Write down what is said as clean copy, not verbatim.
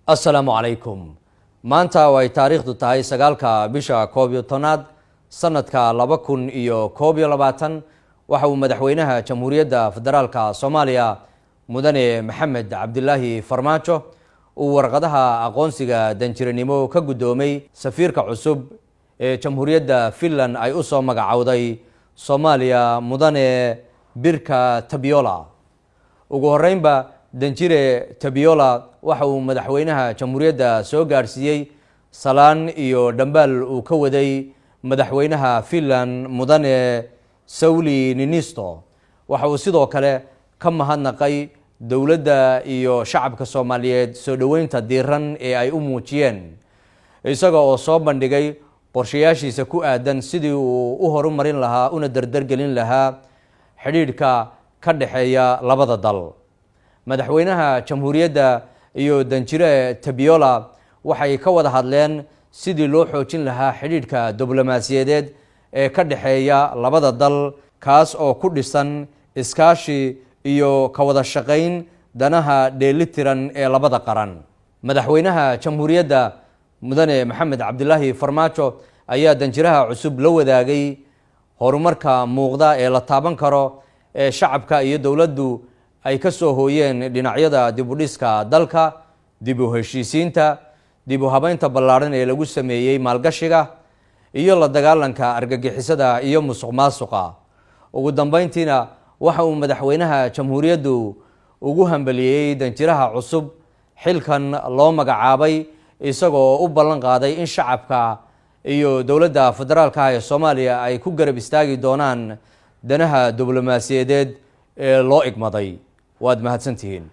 السلام عليكم maanta way taariikhdu tahay 9 bisha 11 sanadka 2021 waxa uu madaxweynaha jamhuuriyadda federaalka Soomaaliya mudane Maxamed Cabdilaahi Farmaajo uu warqadaha aqoonsiga danjiranimo ka gudoomay safiirka cusub ee jamhuuriyadda Finland ay u soo magacawday Soomaaliya mudane Birka Tabiola ugu horeynba danjire Tabiola waxa uu madaxweynaha jamhuuriyadda soo gaarsiiyay salaan iyo dhambaal uu ka waday madaxweynaha Finland mudane Sauli Niinisto waxa uu sidoo kale ka mahadnaqay dawladda iyo shacabka Soomaaliyeed soo dhaweynta diiran ee ay u muujiyeen isaga oo soo bandhigay qorshayaashiisa ku aadan sidii uu u horumarin lahaa una dardargelin lahaa xiriirka ka dhaxeeya labada dal madaxweynaha jamhuuriyadda iyo danjire Tabiola waxay ka wada hadleen sidii loo xoojin lahaa xiriirka diblomaasiyadeed ee ka dhaxeeya labada dal kaas oo ku dhisan iskaashi iyo ka wada shaqayn danaha dheelitiran ee labada qaran madaxweynaha jamhuuriyadda mudane Maxamed Cabdilaahi Farmaajo ayaa danjiraha cusub la wadaagay horumarka muuqda ee la taaban karo ee shacabka iyo dawladdu ay ka soo hooyeen dhinacyada dib u dhiska dalka dib u heshiisiinta dib u habeynta ballaaran ee lagu sameeyay maalgashiga iyo la dagaalanka argagixisada iyo musuqmaasuqa ugu dambeyntiina waxa uu madaxweynaha jamhuuriyaddu ugu hambaliyay danjiraha cusub xilkan loo magacaabay isagoo u ballan qaaday in shacabka iyo dawladda federaalka ee Soomaaliya ay ku garab istaagi doonaan danaha diblomaasiyadeed ee loo igmaday waad mahadsantihiin